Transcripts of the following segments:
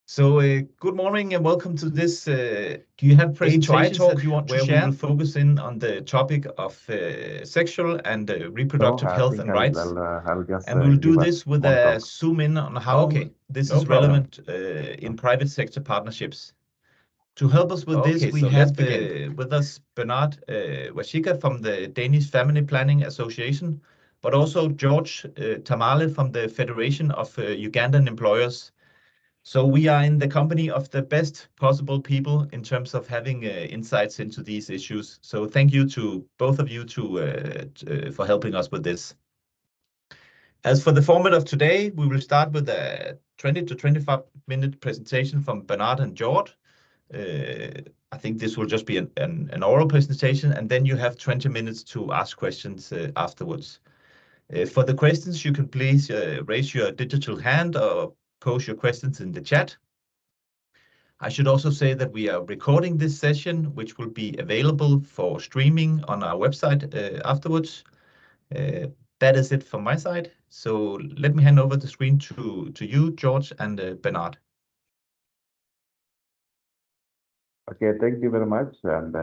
So, good morning and welcome to this. Do you have presentations talk that you want to where share? we will focus in on the topic of sexual and reproductive health and rights. I'll just And we'll do give this with one a talk. zoom in on how this No is problem. relevant in private sector partnerships. To help us with this, we so have let's begin. with us Bernard Washika from the Danish Family Planning Association, but also George Tamale from the Federation of Ugandan Employers. So we are in the company of the best possible people in terms of having insights into these issues. So thank you to both of you for helping us with this. As for the format of today, we will start with a 20 to 25-minute presentation from Bernard and George. I think this will just be an oral presentation, and then you have 20 minutes to ask questions afterwards. For the questions, you can please raise your digital hand or post your questions in the chat. I should also say that we are recording this session, which will be available for streaming on our website afterwards. That is it from my side. So let me hand over the screen to you, George and Bernard. Okay, thank you very much. And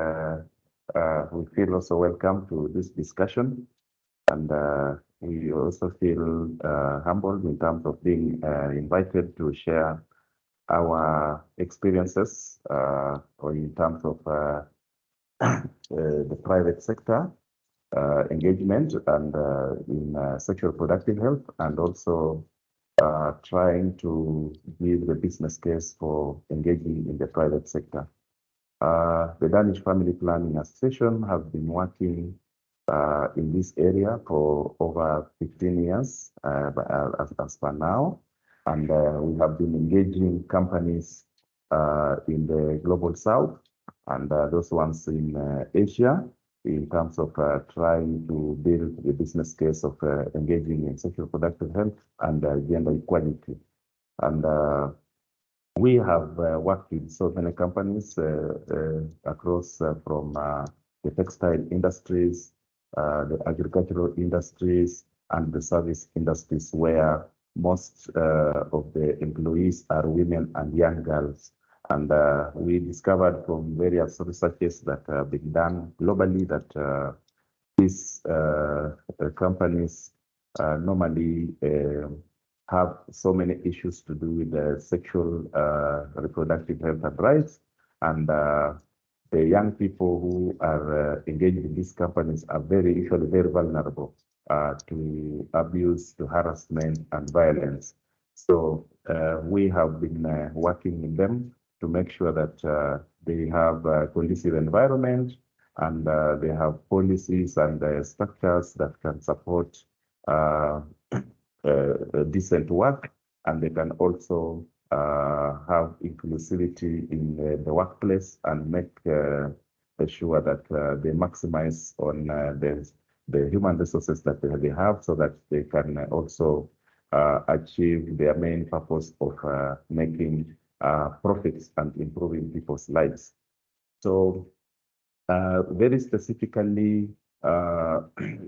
we feel also welcome to this discussion. And we also feel humbled in terms of being invited to share our experiences or in terms of the private sector engagement and in sexual reproductive health, and also trying to give the business case for engaging in the private sector. The Danish Family Planning Association has been working in this area for over 15 years as per now. And we have been engaging companies in the global south and those ones in Asia in terms of trying to build the business case of engaging in sexual reproductive health and gender equality. And we have worked with so many companies across from the textile industries, the agricultural industries, and the service industries, where most of the employees are women and young girls. And we discovered from various researches that have been done globally that these companies normally have so many issues to do with the sexual reproductive health and rights. And the young people who are engaged in these companies are usually very vulnerable to abuse, to harassment, and violence. So we have been working with them to make sure that they have a conducive environment and they have policies and structures that can support decent work, and they can also have inclusivity in the workplace and make sure that they maximize on the human resources that they have, so that they can also achieve their main purpose of making profits and improving people's lives. So very specifically,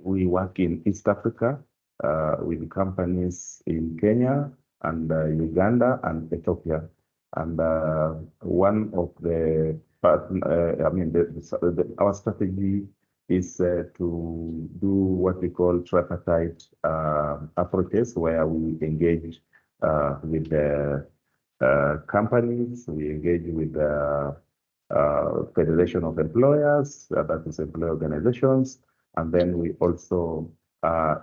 we work in East Africa with companies in Kenya and Uganda and Ethiopia. And one of the our strategy is to do what we call tripartite approaches, where we engage with the companies, we engage with the Federation of Employers, that is employer organizations, and then we also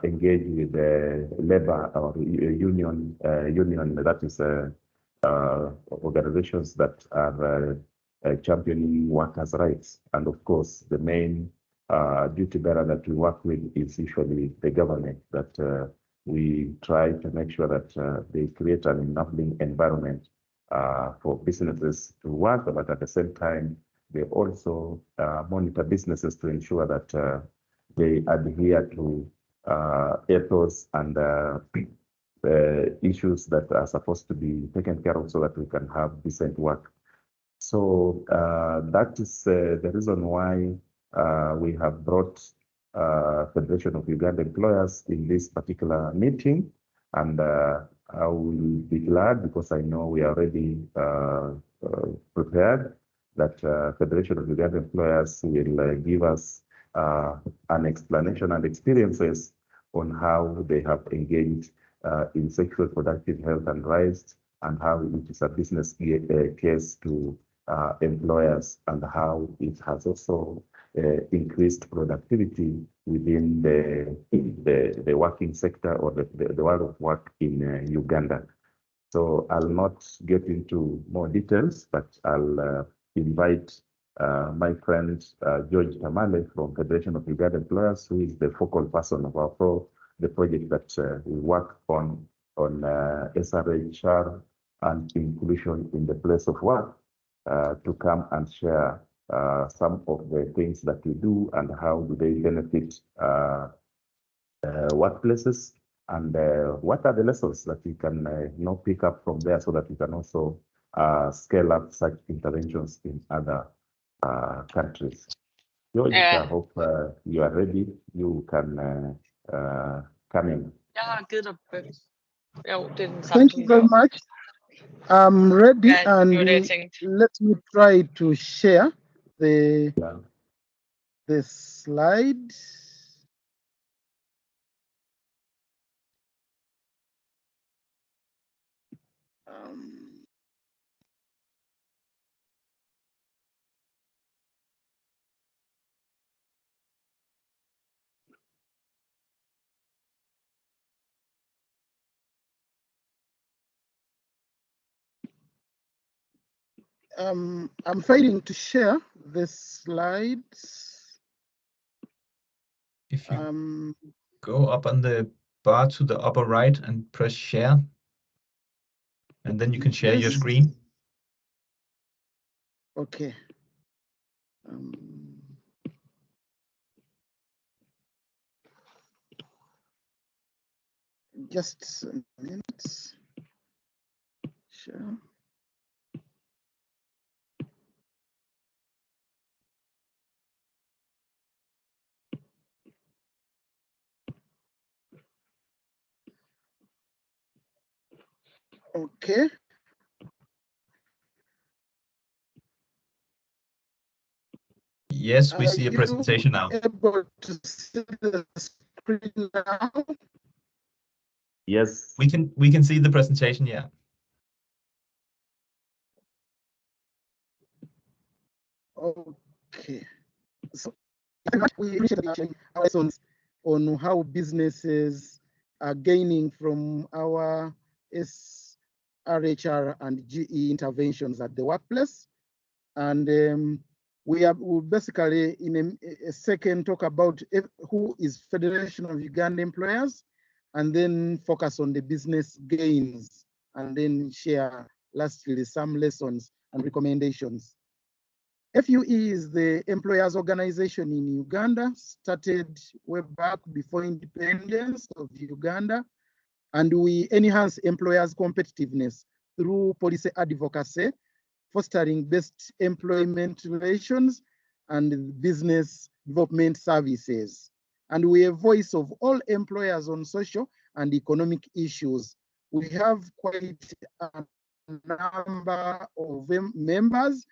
engage with the labor or union, that is organizations that are championing workers' rights. And of course, the main duty bearer that we work with is usually the government, that we try to make sure that they create an enabling environment for businesses to work, but at the same time, they also monitor businesses to ensure that they adhere to ethos and issues that are supposed to be taken care of, so that we can have decent work. So that is the reason why we have brought Federation of Uganda Employers in this particular meeting. And I will be glad, because I know we are already prepared, that Federation of Uganda Employers will give us an explanation and experiences on how they have engaged in sexual productive health and rights, and how it is a business case to employers, and how it has also increased productivity within the working sector, or the world of work in Uganda. So I'll not get into more details, but I'll invite my friend George Tamale from Federation of Uganda Employers, who is the focal person of the project that we work on SRHR and inclusion in the place of work, to come and share some of the things that we do and how do they benefit workplaces, and what are the lessons that we can pick up from there, so that we can also scale up such interventions in other countries. George, I hope you are ready. You can come in. Thank you very much. I'm ready, and let me try to share the slide. I'm failing to share the slides. If you go up on the bar to the upper right and press share, and then you can share your screen. Okay. Just a minute. Sure. Okay. Yes, we see a presentation now. Able to see the screen now? Yes. We can see the presentation, yeah. Okay. So we appreciate sharing our lessons on how businesses are gaining from our SRHR and GE interventions at the workplace. And we'll basically in a second talk about who is Federation of Uganda Employers, and then focus on the business gains, and then share lastly some lessons and recommendations. FUE is the employers organization in Uganda, started way back before independence of Uganda, and we enhance employers' competitiveness through policy advocacy, fostering best employment relations and business development services. And we are a voice of all employers on social and economic issues. We have quite a number of members.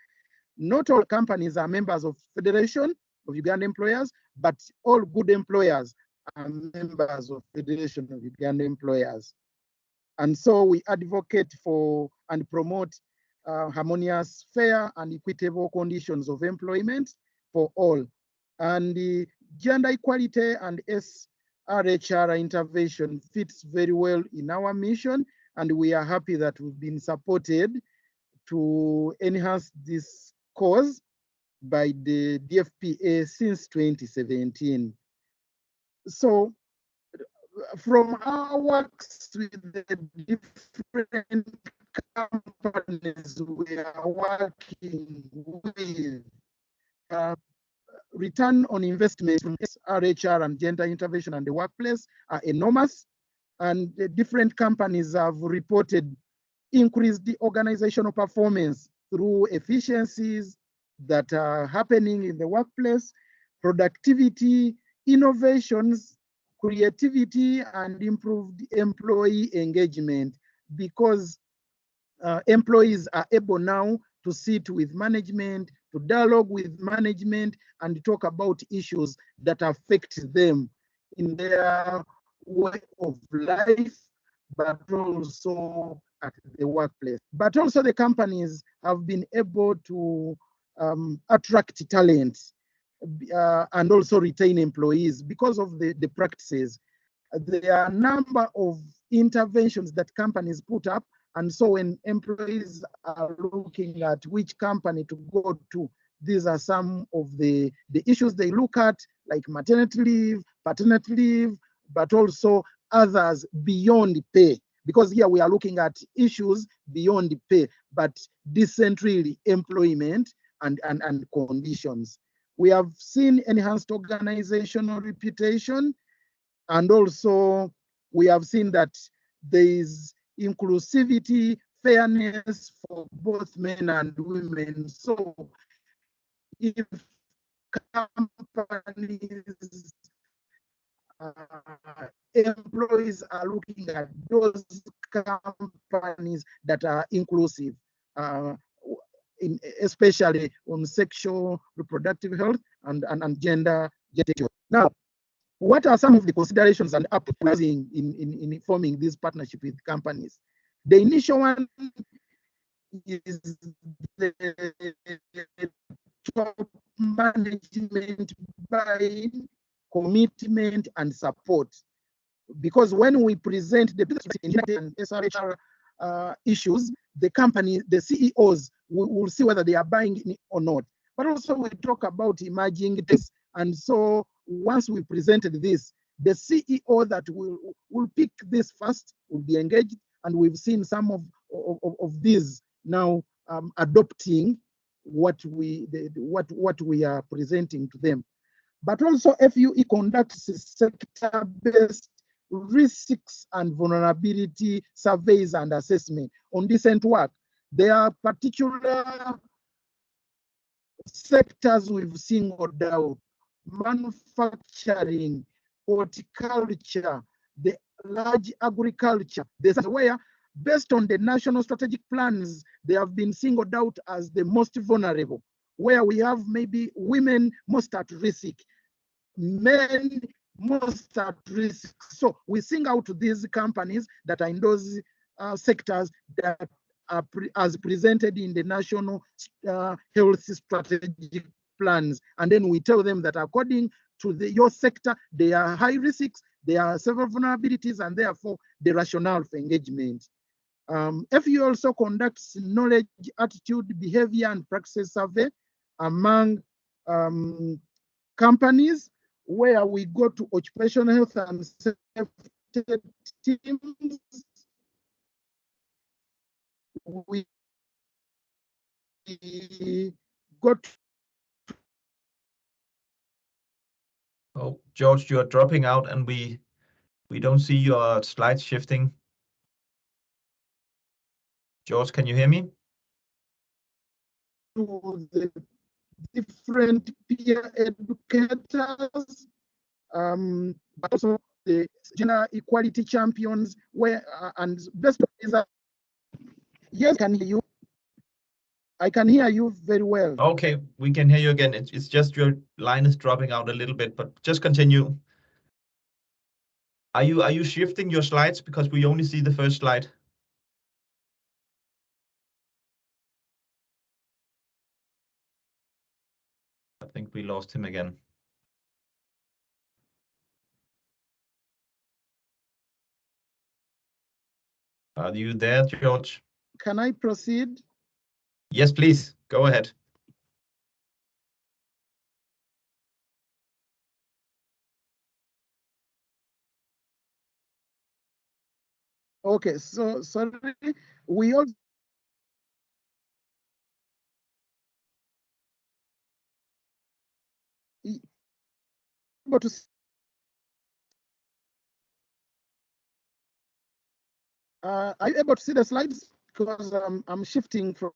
Not all companies are members of Federation of Uganda Employers, but all good employers are members of Federation of Uganda Employers. And so we advocate for and promote harmonious, fair, and equitable conditions of employment for all. And the gender equality and SRHR intervention fits very well in our mission, and we are happy that we've been supported to enhance this cause by the DFPA since 2017. So from our works with the different companies we are working with, return on investment from SRHR and gender intervention and the workplace are enormous, and the different companies have reported increased the organizational performance through efficiencies that are happening in the workplace, productivity, innovations, creativity, and improved employee engagement. because employees are able now to sit with management, to dialogue with management, and talk about issues that affect them in their way of life, but also at the workplace. But also the companies have been able to attract talents and also retain employees because of the practices. There are a number of interventions that companies put up, and so when employees are looking at which company to go to, these are some of the issues they look at, like maternity leave, paternity leave, but also others beyond pay. Because here we are looking at issues beyond pay, but decent really employment and conditions. We have seen enhanced organizational reputation, and also we have seen that there is inclusivity, fairness for both men and women. So if companies, employees are looking at those companies that are inclusive, especially on sexual reproductive health and gender. Now, what are some of the considerations and approaches in forming this partnership with companies? The initial one is the top management buy-in, commitment, and support. Because when we present the business and SRHR issues, the company, the CEOs will see whether they are buying in or not. But also we talk about emerging things. And so once we presented this, the CEO that will pick this first will be engaged, and we've seen some of these now adopting what we are presenting to them. But also FUE conducts sector-based risks and vulnerability surveys and assessment on decent work. There are particular sectors we've singled out: manufacturing, horticulture, the large agriculture. This is where, based on the national strategic plans, they have been singled out as the most vulnerable, where we have maybe women most at risk, men most at risk. So we sing out to these companies that are in those sectors that are as presented in the national health strategic plans. And then we tell them that according to your sector, there are high risks, there are several vulnerabilities, and therefore the rationale for engagement. FU also conducts knowledge, attitude, behavior, and practices survey among companies, where we go to occupational health and safety teams. We got. Oh, George, you are dropping out, and we don't see your slides shifting. George, can you hear me? To the different peer educators, but also the gender equality champions, where and best is that. Yes, I can hear you. I can hear you very well. Okay, we can hear you again. It's just your line is dropping out a little bit, but just continue. Are you shifting your slides, because we only see the first slide? I think we lost him again. Are you there, George? Can I proceed? Yes, please. Go ahead. Okay, so sorry, we also able to are you able to see the slides? Because I'm shifting from.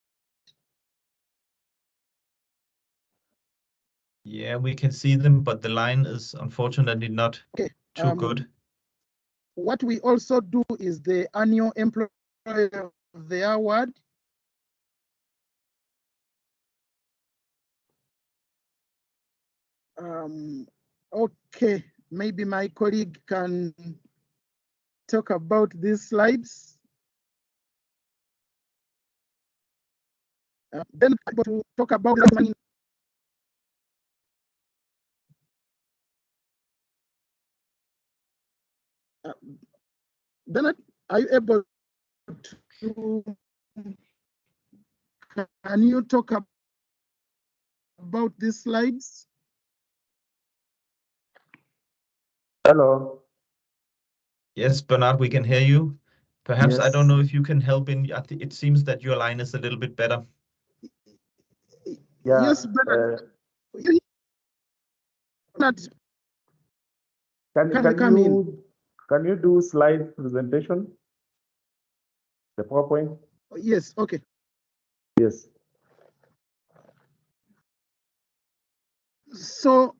Yeah, we can see them, but the line is unfortunately not too good. What we also do is the annual employee of the award. Okay, maybe my colleague can talk about these slides. Then to talk about Bernard, are you able to, can you talk about these slides? Hello. Yes, Bernard, we can hear you. Perhaps I don't Yes. know if you can help in. It seems that your line is a little bit better. Yeah. Yes, Bernard. Bernard, Can you do slide presentation? The PowerPoint? Yes, okay. Yes. So,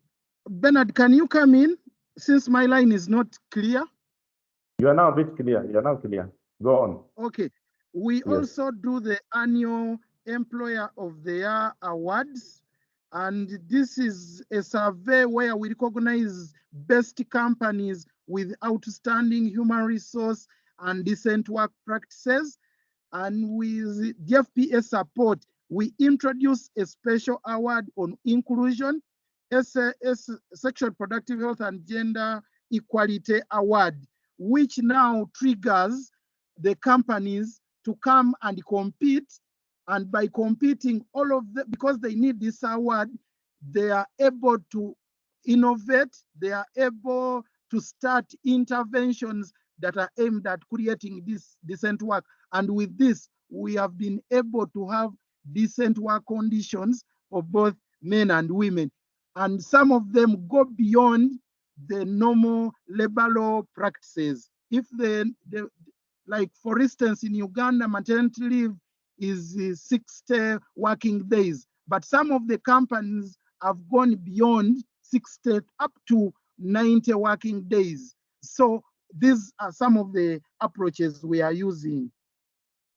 Bernard, can you come in since my line is not clear? You are now a bit clear. You are now clear. Go on. Okay. We also do the annual Employer of the Year awards. And this is a survey where we recognize best companies with outstanding human resource and decent work practices. And with DFPA support, we introduce a special award on inclusion, Sexual Productive Health and Gender Equality Award, which now triggers the companies to come and compete. And by competing, all of them, because they need this award, they are able to innovate, they are able to start interventions that are aimed at creating this decent work. And with this, we have been able to have decent work conditions for both men and women. And some of them go beyond the normal labor law practices. If like for instance, in Uganda, maternity leave is 60 working days, but some of the companies have gone beyond 60 up to 90 working days. So these are some of the approaches we are using.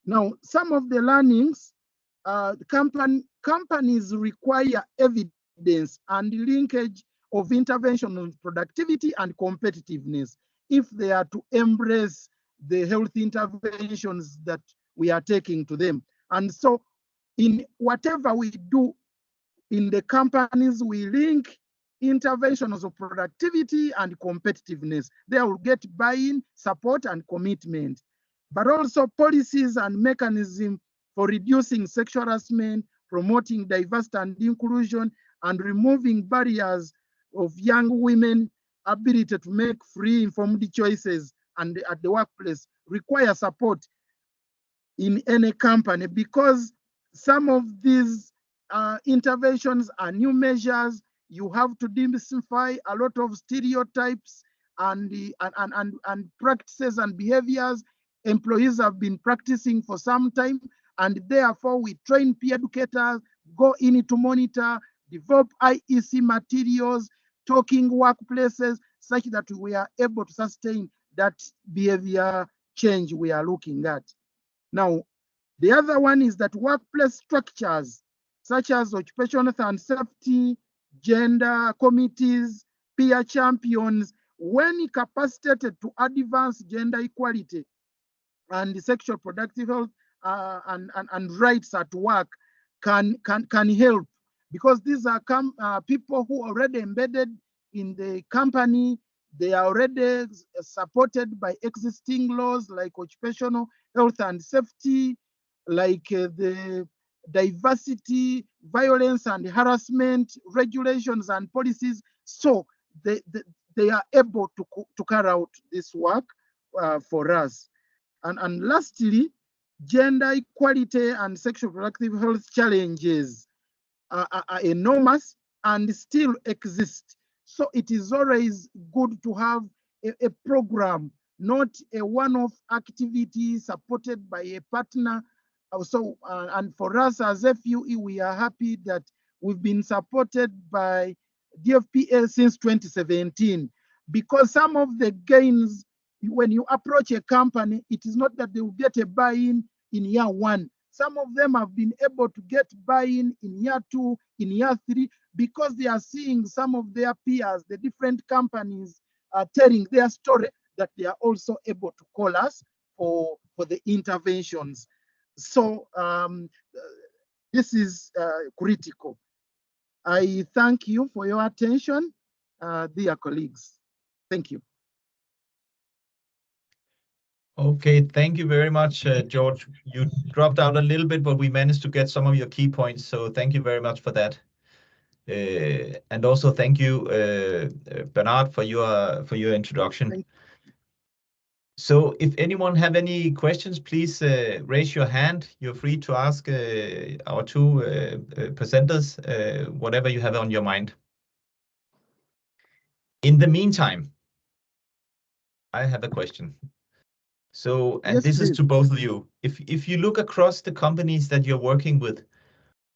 Now, some of the learnings, companies require evidence and linkage of intervention on productivity and competitiveness if they are to embrace the health interventions that we are taking to them. And so in whatever we do in the companies, we link interventions of productivity and competitiveness. They will get buy-in, support, and commitment, but also policies and mechanisms for reducing sexual harassment, promoting diversity and inclusion, and removing barriers of young women's ability to make free, informed choices and at the workplace require support in any company, because some of these interventions are new measures. You have to demystify a lot of stereotypes and practices and behaviors employees have been practicing for some time, and therefore we train peer educators, go in to monitor, develop IEC materials, talking workplaces, such that we are able to sustain that behavior change we are looking at. Now, the other one is that workplace structures, such as occupational health and safety, gender committees, peer champions, when capacitated to advance gender equality and sexual productive health and rights at work, can help, because these are people who are already embedded in the company. They are already supported by existing laws like occupational health and safety, like the diversity, violence and harassment regulations and policies. So they are able to carry out this work for us. And lastly, gender equality and sexual reproductive health challenges are enormous and still exist. So it is always good to have a program, not a one-off activity supported by a partner. Also, and for us as FUE, we are happy that we've been supported by DFPA since 2017, because some of the gains when you approach a company, it is not that they will get a buy-in in year 1. Some of them have been able to get buy-in in year 2, in year 3, because they are seeing some of their peers, the different companies telling their story, that they are also able to call us for the interventions. So this is critical. I thank you for your attention, dear colleagues. Thank you. Okay, thank you very much, George. You dropped out a little bit, but we managed to get some of your key points, so thank you very much for that. And also thank you, Bernard, for your introduction. So if anyone have any questions, please raise your hand. You're free to ask our two presenters whatever you have on your mind. In the meantime, I have a question. So, and yes, this please. is to both of you. If you look across the companies that you're working with,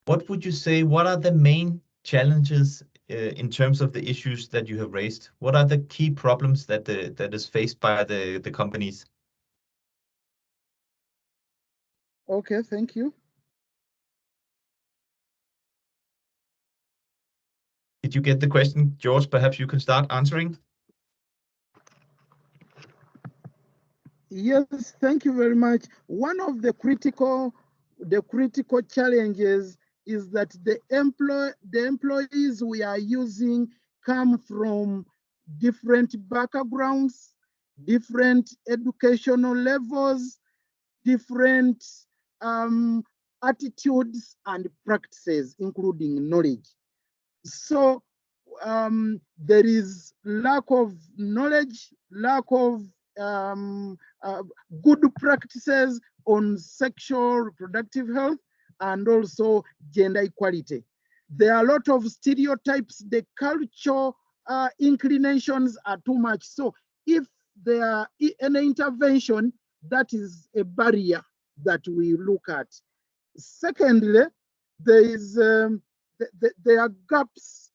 what would you say, what are the main challenges in terms of the issues that you have raised? What are the key problems that is faced by the companies? Okay, thank you. Did you get the question, George? Perhaps you can start answering. Yes, thank you very much. One of the critical challenges is that the employees we are using come from different backgrounds, different educational levels, different attitudes and practices, including knowledge. So there is lack of knowledge, lack of good practices on sexual reproductive health and also gender equality. There are a lot of stereotypes. The cultural inclinations are too much. So if there are any intervention, that is a barrier that we look at. Secondly, there are gaps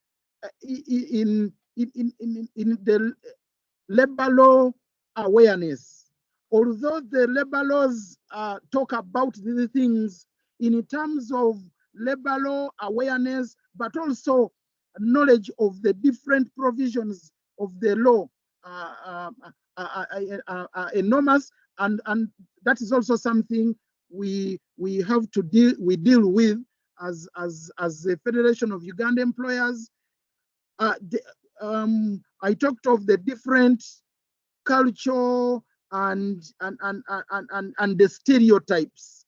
in the labor law awareness. Although the labor laws talk about these things in terms of labor law awareness, but also knowledge of the different provisions of the law are enormous, and that is also something we have to deal with as the Federation of Uganda Employers. I talked of the different culture and the stereotypes.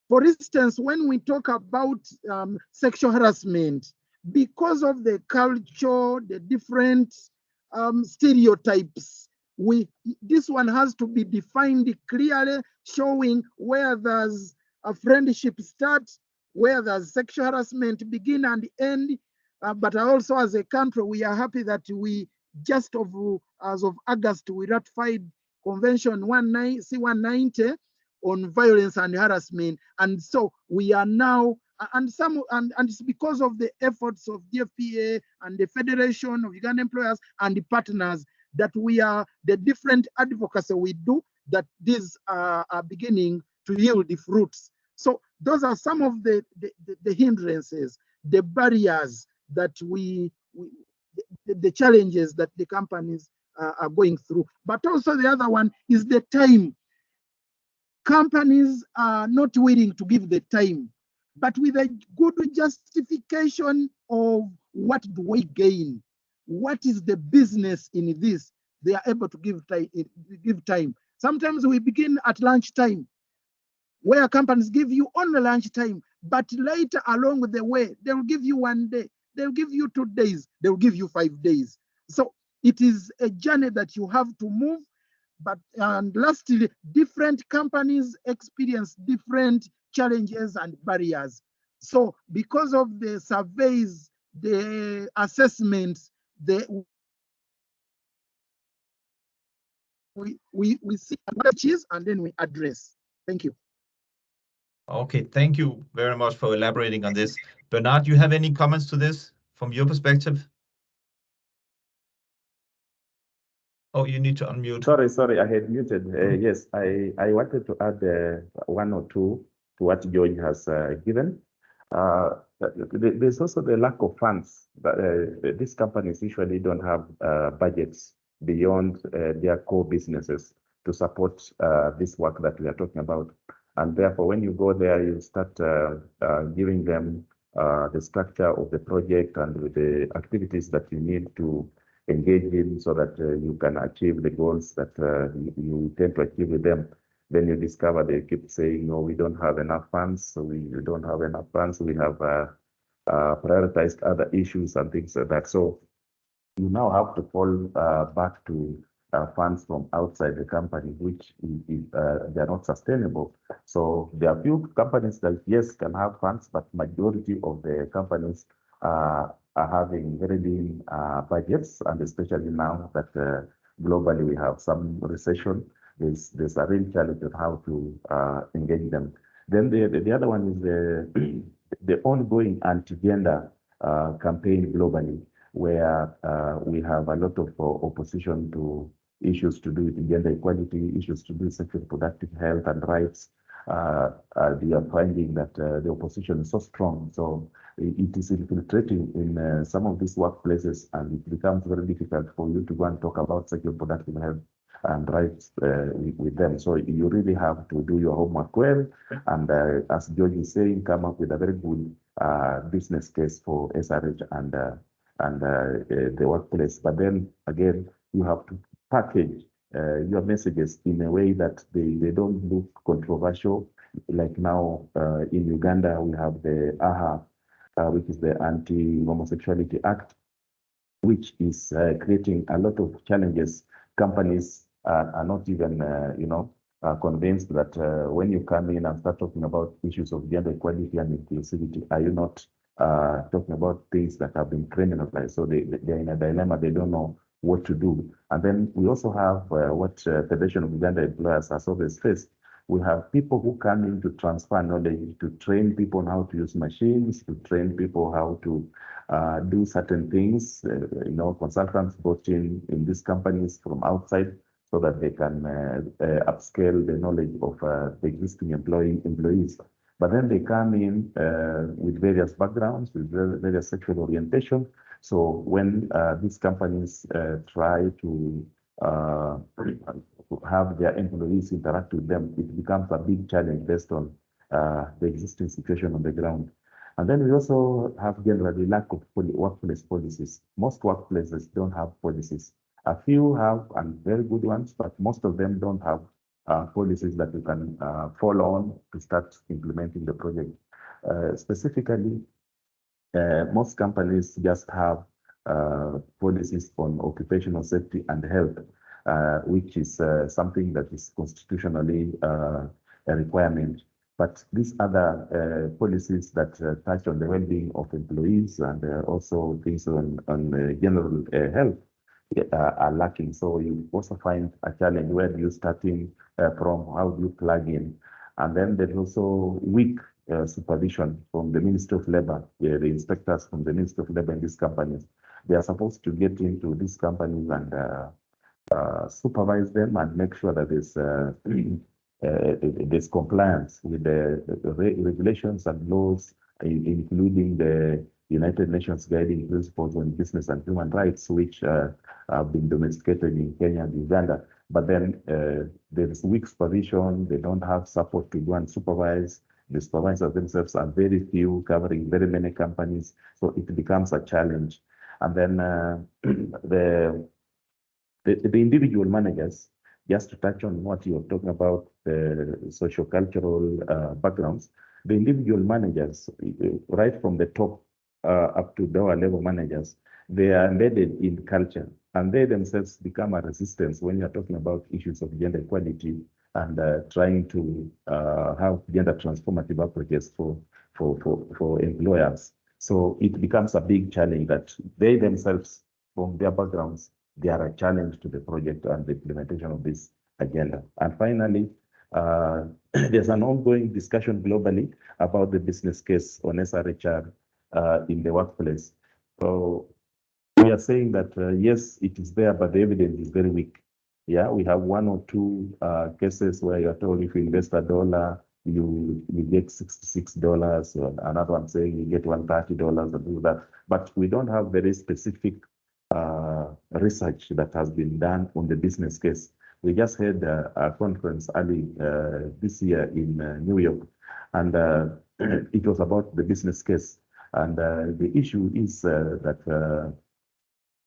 For instance, when we talk about sexual harassment, because of the culture, the different stereotypes, this one has to be defined clearly, showing where there's a friendship start, where there's sexual harassment begin and end. But also as a country, we are happy that we just as of August, we ratified Convention C190 on violence and harassment. And so we are now, and it's because of the efforts of DFPA and the Federation of Uganda Employers and the partners that we are, the different advocacy we do, that these are beginning to yield the fruits. So those are some of the hindrances, the barriers that the challenges that the companies are going through. But also the other one is the time. Companies are not willing to give the time, but with a good justification of what do we gain? What is the business in this? They are able to give time. Sometimes we begin at lunchtime, where companies give you only lunchtime, but later along the way, they will give you 1 day, they'll give you 2 days, they'll give you 5 days. So it is a journey that you have to move. And lastly, different companies experience different challenges and barriers. So because of the surveys, the assessments, we see advantages and then we address. Thank you. Okay, thank you very much for elaborating on this. Bernard, you have any comments to this from your perspective? Oh, you need to unmute. Sorry, I had muted. Yes, I wanted to add one or two to what George has given. There's also the lack of funds. These companies usually don't have budgets beyond their core businesses to support this work that we are talking about. And therefore, when you go there, you start giving them the structure of the project and with the activities that you need to engage in so that you can achieve the goals that you intend to achieve with them. Then you discover they keep saying, no, we don't have enough funds. So we don't have enough funds. We have prioritized other issues and things like that. So you now have to fall back to funds from outside the company, which they are not sustainable. So there are few companies that, yes, can have funds, but majority of the companies are having very lean budgets, and especially now that globally we have some recession, there's a real challenge of how to engage them. Then the other one is the ongoing anti-gender campaign globally, where we have a lot of opposition to issues to do with gender equality, issues to do with sexual reproductive health and rights. We are finding that the opposition is so strong. So it is infiltrating in some of these workplaces, and it becomes very difficult for you to go and talk about sexual reproductive health and rights with them. So you really have to do your homework well, and as George is saying, come up with a very good business case for SRH and the workplace. But then again, you have to package your messages in a way that they don't look controversial. Like now in Uganda, we have the AHA, which is the Anti-Homosexuality Act, which is creating a lot of challenges. Companies are not even, convinced that when you come in and start talking about issues of gender equality and inclusivity, are you not talking about things that have been criminalized? So they're in a dilemma. They don't know what to do. And then we also have what Federation of Uganda Employers has always faced. We have people who come in to transfer knowledge, to train people on how to use machines, to train people how to do certain things, consultants brought in these companies from outside so that they can upscale the knowledge of the existing employees. But then they come in with various backgrounds, with various sexual orientation. So when these companies try to have their employees interact with them, it becomes a big challenge based on the existing situation on the ground. And then we also have generally lack of workplace policies. Most workplaces don't have policies. A few have, and very good ones, but most of them don't have policies that you can follow on to start implementing the project. Specifically, most companies just have policies on occupational safety and health, which is something that is constitutionally a requirement. But these other policies that touch on the well-being of employees and also things on general health are lacking. So you also find a challenge where you starting from how do you plug in. And then there's also weak supervision from the Ministry of Labor, the inspectors from the Ministry of Labor in these companies. They are supposed to get into these companies and supervise them and make sure that there's compliance with the regulations and laws, including the United Nations Guiding Principles on Business and Human Rights, which have been domesticated in Kenya and Uganda. But then there is weak supervision. They don't have support to go and supervise. The supervisors themselves are very few, covering very many companies. So it becomes a challenge. And then the individual managers, just to touch on what you're talking about, the socio-cultural backgrounds, the individual managers, right from the top up to lower level managers, they are embedded in culture, and they themselves become a resistance when you're talking about issues of gender equality and trying to have gender transformative approaches for employers. So it becomes a big challenge that they themselves, from their backgrounds, they are a challenge to the project and the implementation of this agenda. And finally, there's an ongoing discussion globally about the business case on SRHR in the workplace. So we are saying that, yes, it is there, but the evidence is very weak. Yeah, we have one or two cases where you're told if you invest $1, you get $66, or another one saying you get $130 and do that. But we don't have very specific research that has been done on the business case. We just had a conference early this year in New York, and it was about the business case. And the issue is that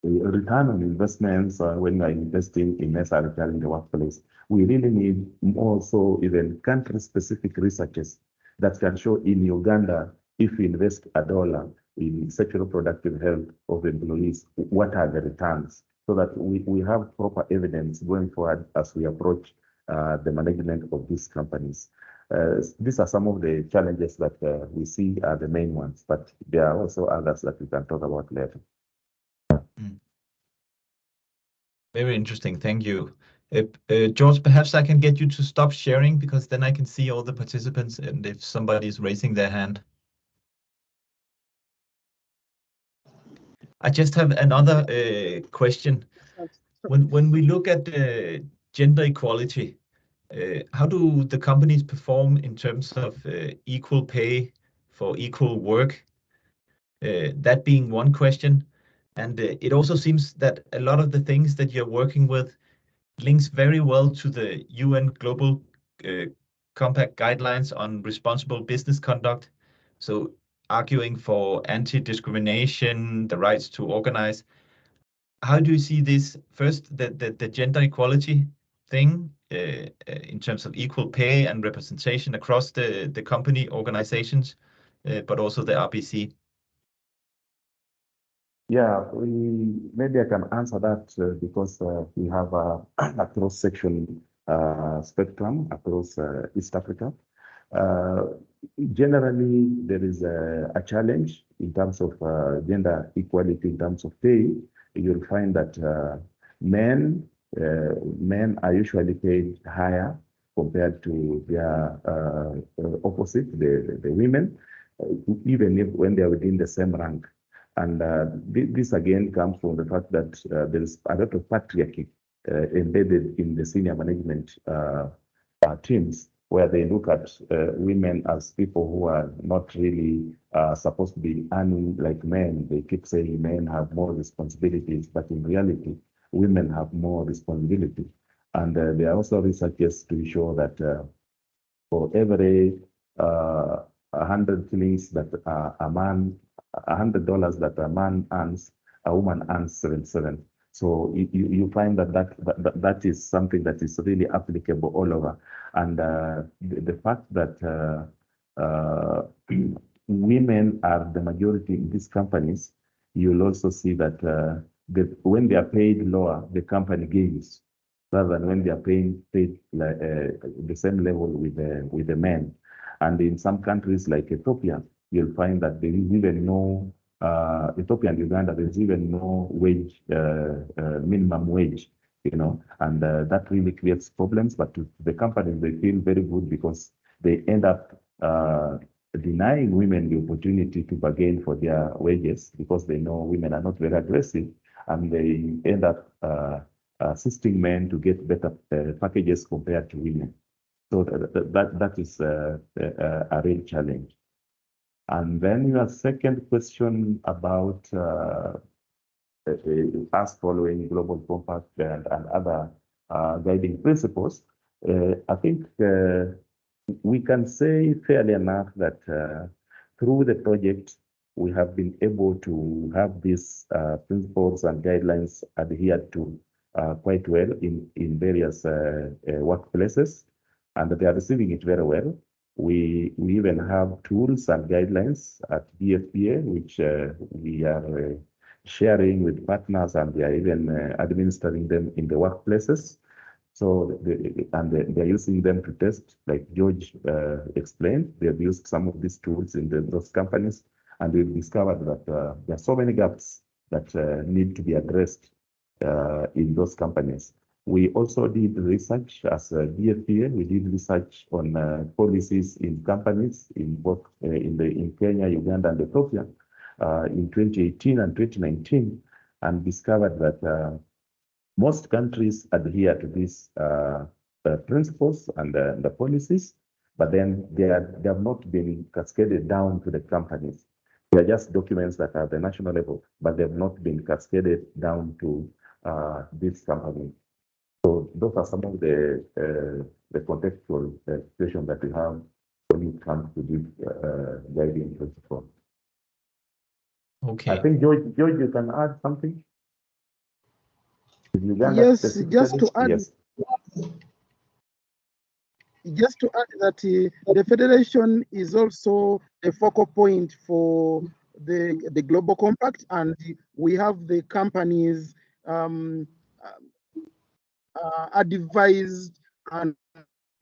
return on investments when you are investing in SRHR in the workplace, we really need more so even country-specific researches that can show in Uganda, if you invest $1 in sexual reproductive health of employees, what are the returns? So that we have proper evidence going forward as we approach the management of these companies. These are some of the challenges that we see are the main ones, but there are also others that we can talk about later. Very interesting, thank you. George, perhaps I can get you to stop sharing, because then I can see all the participants and if somebody is raising their hand. I just have another question. When we look at gender equality, how do the companies perform in terms of equal pay for equal work? That being one question. And it also seems that a lot of the things that you're working with links very well to the UN Global Compact guidelines on responsible business conduct. So arguing for anti-discrimination, the rights to organize. How do you see this? First, the gender equality thing in terms of equal pay and representation across the company organizations, but also the RBC. Yeah, maybe I can answer that because we have a cross-section spectrum across East Africa. Generally, there is a challenge in terms of gender equality, in terms of pay. You'll find that men are usually paid higher compared to their opposite, the women, even if when they are within the same rank. And this again comes from the fact that there is a lot of patriarchy embedded in the senior management teams, where they look at women as people who are not really supposed to be earning like men. They keep saying men have more responsibilities, but in reality, women have more responsibility. And there are also researches to show that for every 100 shillings that a man, $100 that a man earns, a woman earns 77. So you find that is something that is really applicable all over. And the fact that women are the majority in these companies, you'll also see that when they are paid lower, the company gains, rather than when they are paid like, the same level with the men. And in some countries like Ethiopia, you'll find that there is even no Ethiopia and Uganda, there's even no wage, minimum wage, and that really creates problems. But to the companies, they feel very good because they end up denying women the opportunity to bargain for their wages, because they know women are not very aggressive, and they end up assisting men to get better packages compared to women. So that is a real challenge. And then your second question about us following Global Compact and other guiding principles, I think we can say fairly enough that through the project, we have been able to have these principles and guidelines adhered to quite well in various workplaces, and they are receiving it very well. We even have tools and guidelines at DFPA, which we are sharing with partners, and we are even administering them in the workplaces. So, they're using them to test, like George explained. They've used some of these tools in those companies, and we've discovered that there are so many gaps that need to be addressed in those companies. We also did research as a DFPA. We did research on policies in companies in both in Kenya, Uganda, and Ethiopia in 2018 and 2019, and discovered that Most countries adhere to these principles and the policies, but then they have not been cascaded down to the companies. They are just documents that are at the national level, but they have not been cascaded down to this company. So those are some of the contextual situations that we have when it comes to this guiding principle. Okay. I think George, you can add something. Yes, just to add. Yes. Just to add that the Federation is also a focal point for the Global Compact, and we have the companies advised and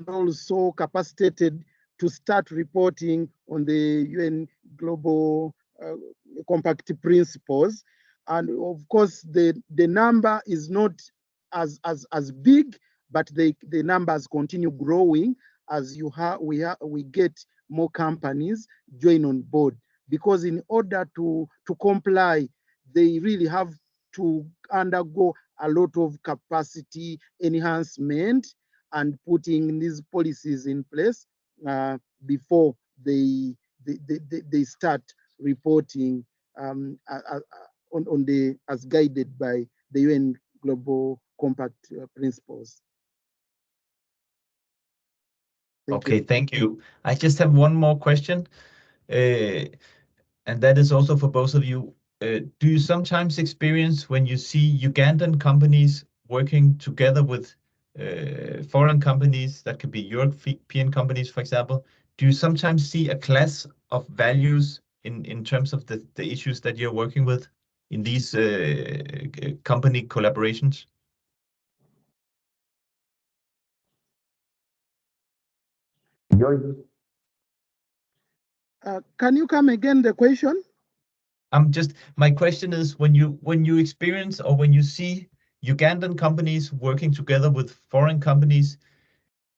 also capacitated to start reporting on the UN Global Compact principles. And of course, the number is not as big, but the numbers continue growing as we get more companies join on board. Because in order to comply, they really have to undergo a lot of capacity enhancement and putting these policies in place before they start reporting as guided by the UN Global Compact principles. Thank you. I just have one more question, and that is also for both of you. Do you sometimes experience when you see Ugandan companies working together with foreign companies, that could be European companies, for example, do you sometimes see a clash of values in terms of the issues that you're working with in these company collaborations? Can you come again, the question? My question is, when you experience or when you see Ugandan companies working together with foreign companies,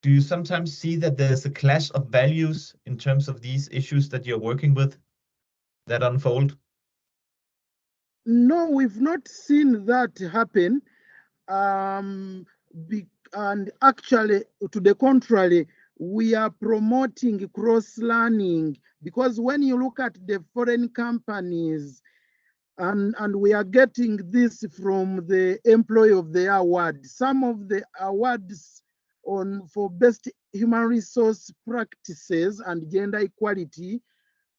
do you sometimes see that there's a clash of values in terms of these issues that you're working with that unfold? No, we've not seen that happen. And actually, to the contrary, we are promoting cross-learning, because when you look at the foreign companies, and we are getting this from the Employee of the Year award, some of the awards for best human resource practices and gender equality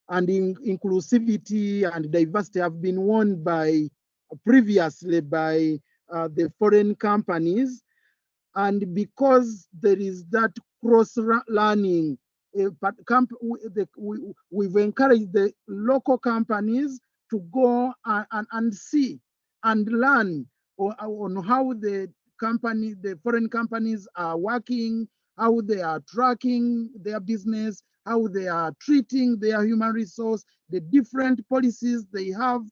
and inclusivity and diversity have been won previously by the foreign companies. And because there is that cross-learning, we've encouraged the local companies to go and see and learn on how the foreign companies are working, how they are tracking their business, how they are treating their human resource, the different policies they have,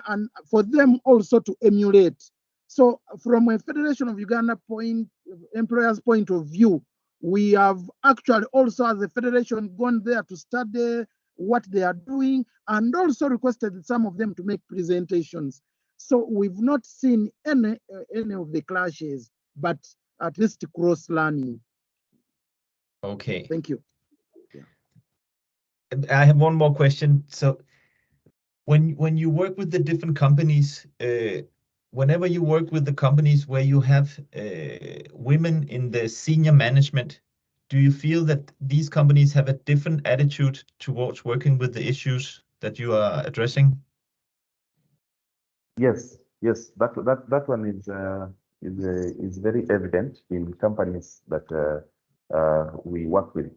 and for them also to emulate. So from a Federation of Uganda employers point of view, we have actually also as a federation gone there to study what they are doing and also requested some of them to make presentations. So we've not seen any of the clashes, but at least cross-learning. Okay. Thank you. Yeah. I have one more question. So when you work with the different companies, whenever you work with the companies where you have women in the senior management, do you feel that these companies have a different attitude towards working with the issues that you are addressing? Yes, that one is very evident in companies that we work with.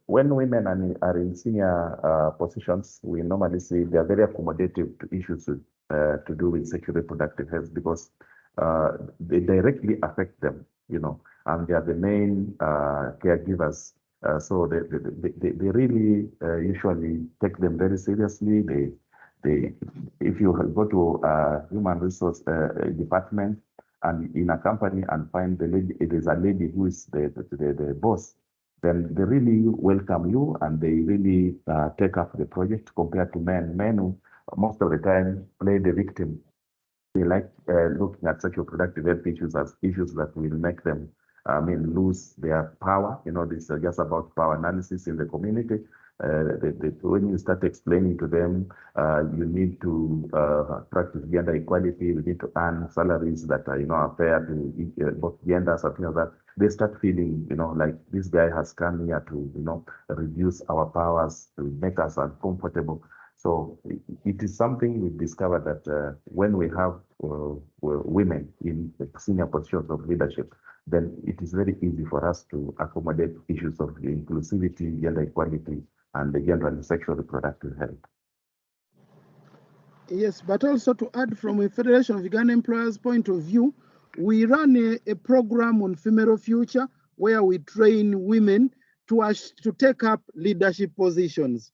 When women are in senior positions, we normally see they are very accommodative to issues to do with sexual reproductive health, because they directly affect them, and they are the main caregivers. So they really usually take them very seriously. If you go to a human resource department and in a company and find it is a lady who is the boss, then they really welcome you and they really take up the project, compared to men who most of the time play the victim. we like looking at sexual productive health issues as issues that will make them, lose their power. This is just about power analysis in the community. When you start explaining to them, you need to practice gender equality, you need to earn salaries that are fair to both genders, something like that. They start feeling, like this guy has come here to, reduce our powers, to make us uncomfortable. So it is something we've discovered that when we have women in senior positions of leadership, then it is very easy for us to accommodate issues of inclusivity, gender equality, and the gender and sexual reproductive health. Yes, but also to add from a Federation of Uganda Employers point of view, we run a program on female future where we train women to take up leadership positions.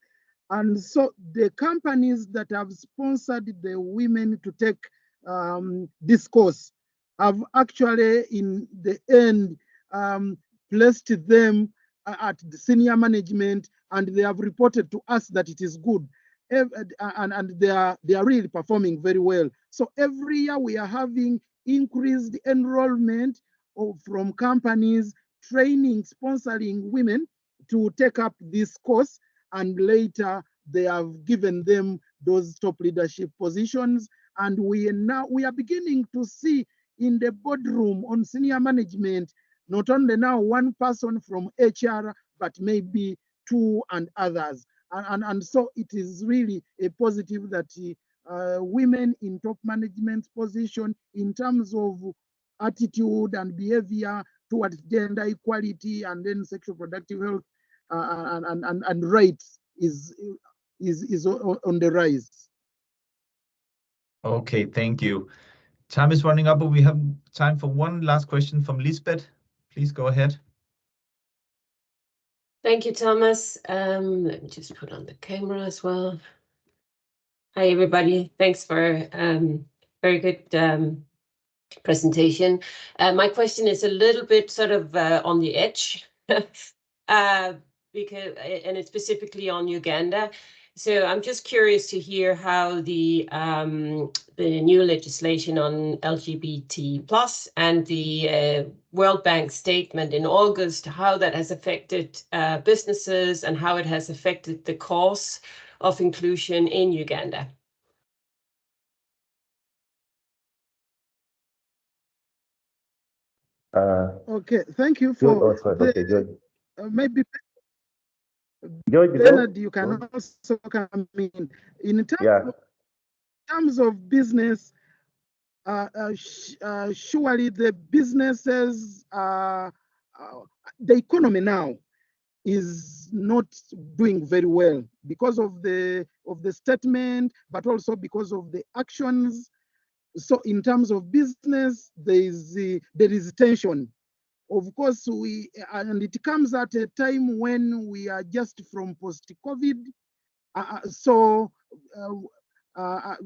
And so the companies that have sponsored the women to take this course have actually, in the end, placed them at the senior management, and they have reported to us that it is good. And they are really performing very well. So every year we are having increased enrollment from companies training, sponsoring women to take up this course, and later they have given them those top leadership positions. And we are beginning to see in the boardroom on senior management, not only now one person from HR, but maybe two and others. And so it is really a positive that women in top management position, in terms of attitude and behavior towards gender equality and then sexual reproductive health and rights is on the rise. Okay, thank you. Time is running up, but we have time for one last question from Lisbeth. Please go ahead. Thank you, Thomas. Let me just put on the camera as well. Hi, everybody. Thanks for very good presentation. My question is a little bit sort of on the edge, because and it's specifically on Uganda. So I'm just curious to hear how the new legislation on LGBT+ and the World Bank statement in August, how that has affected businesses and how it has affected the cause of inclusion in Uganda. Okay, thank you for maybe George, Leonard, you can also come in. In terms of business, surely the businesses, the economy now is not doing very well because of the statement, but also because of the actions. So in terms of business, there is tension. Of course, and it comes at a time when we are just from post-COVID. So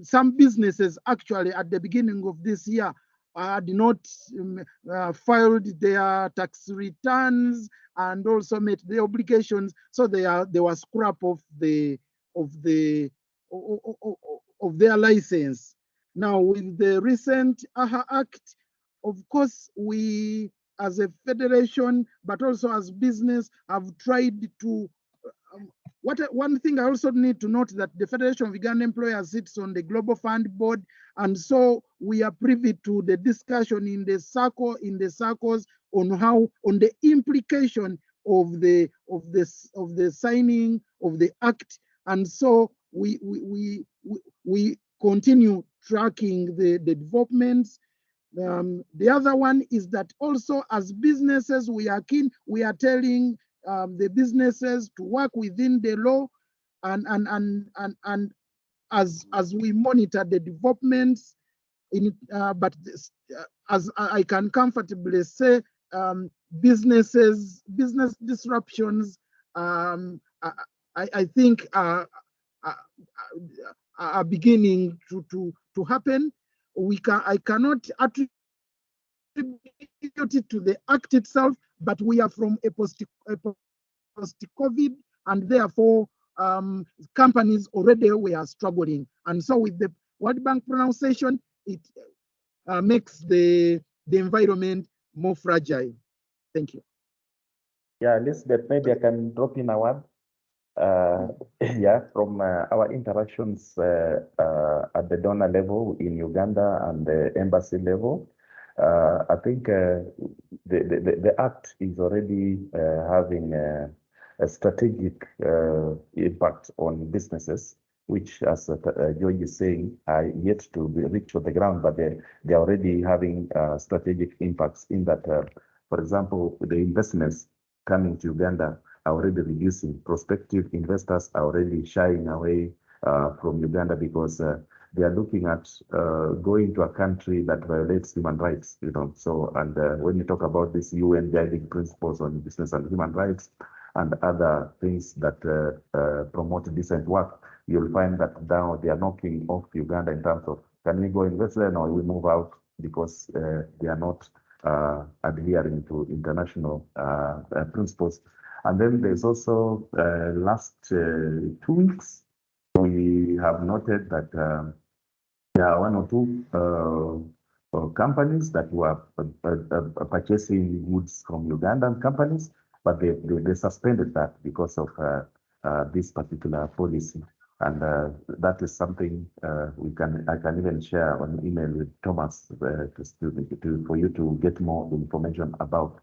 some businesses actually at the beginning of this year had not filed their tax returns and also met the obligations. So they were scrap of their license. Now with the recent AHA Act, of course, we as a federation, but also as business, have tried to, one thing I also need to note that the Federation of Uganda Employers sits on the Global Fund Board, and so we are privy to the discussion in the circles on the implication of the signing of the act, and so we continue tracking the developments. The other one is that also as businesses, we are telling the businesses to work within the law, and as we monitor the developments but as I can comfortably say, business disruptions I think are beginning to happen. I cannot attribute it to the act itself, but we are from a post-COVID, and therefore companies already were struggling. And so with the World Bank pronunciation, makes the environment more fragile. Thank you. Yeah, Elizabeth, maybe I can drop in a word. Yeah, from our interactions at the donor level in Uganda and the embassy level, I think the act is already having a strategic impact on businesses, which, as George is saying, are yet to be reached on the ground, but they're already having strategic impacts in that, for example, the investments coming to Uganda are already reducing. Prospective investors are already shying away from Uganda because they are looking at going to a country that violates human rights, you know. So, and when you talk about this UN guiding principles on business and human rights and other things that promote decent work, you'll find that now they are knocking off Uganda in terms of, can we go invest there or we move out, because they are not adhering to international principles. And then there's also last 2 weeks, we have noted that there are 1 or 2 companies that were purchasing goods from Ugandan companies, but they suspended that because of this particular policy. And that is something I can even share on email with Thomas for you to get more information about.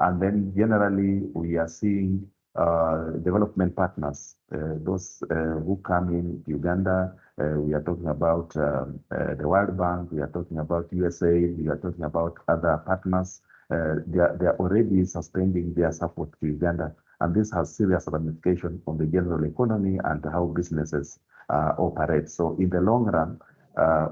And then generally we are seeing development partners, those who come in Uganda. We are talking about the World Bank, we are talking about USAID, we are talking about other partners. They are already suspending their support to Uganda. And this has serious ramifications on the general economy and how businesses operate. So in the long run,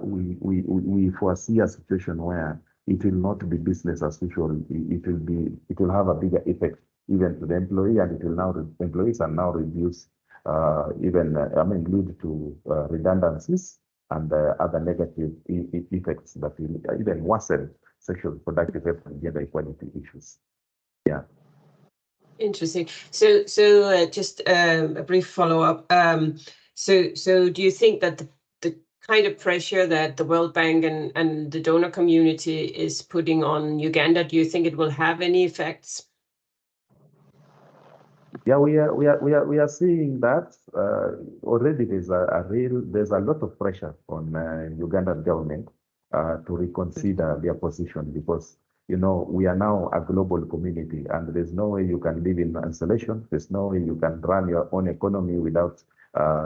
we foresee a situation where it will not be business as usual. It will have a bigger effect even to the employee, and it will now employees are now reduce lead to redundancies and other negative effects that will even worsen sexual reproductive health and gender equality issues. Yeah. Interesting. So just a brief follow-up. So do you think that the kind of pressure that the World Bank and the donor community is putting on Uganda, do you think it will have any effects? Yeah, we are seeing that already. There's a lot of pressure on Ugandan government to reconsider their position, because we are now a global community, and there's no way you can live in isolation. There's no way you can run your own economy without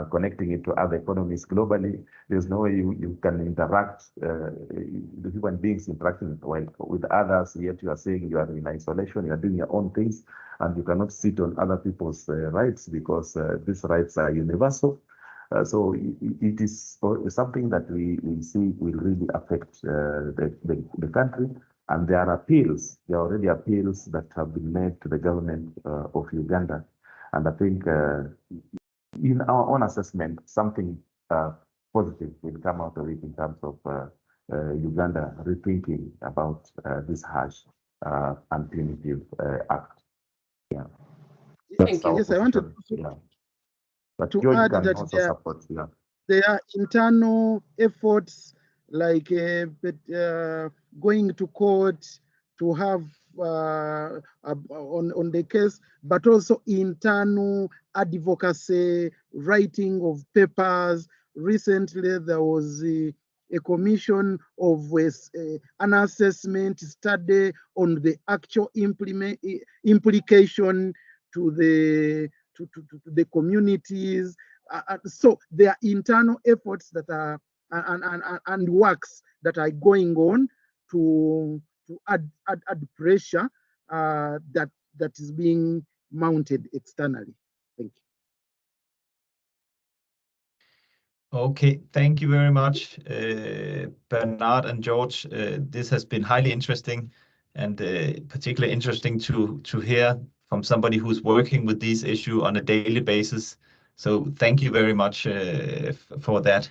connecting it to other economies globally. There's no way you can interact, the human beings interacting with others, yet you are saying you are in isolation, you are doing your own things, and you cannot sit on other people's rights, because these rights are universal. So it is something that we see will really affect the country. And there are already appeals that have been made to the government of Uganda. And I think in our own assessment, something positive will come out of it in terms of Uganda rethinking about this harsh and punitive act. Yeah. Thank you. Yes, I wanted to add that there are internal efforts like going to court to have on the case, but also internal advocacy, writing of papers. Recently, there was a commission of an assessment study on the actual implication to the communities. So there are internal efforts that are and works that are going on to add pressure that is being mounted externally. Thank you. Okay, thank you very much, Bernard and George. This has been highly interesting, and particularly interesting to hear from somebody who's working with these issues on a daily basis. So thank you very much for that.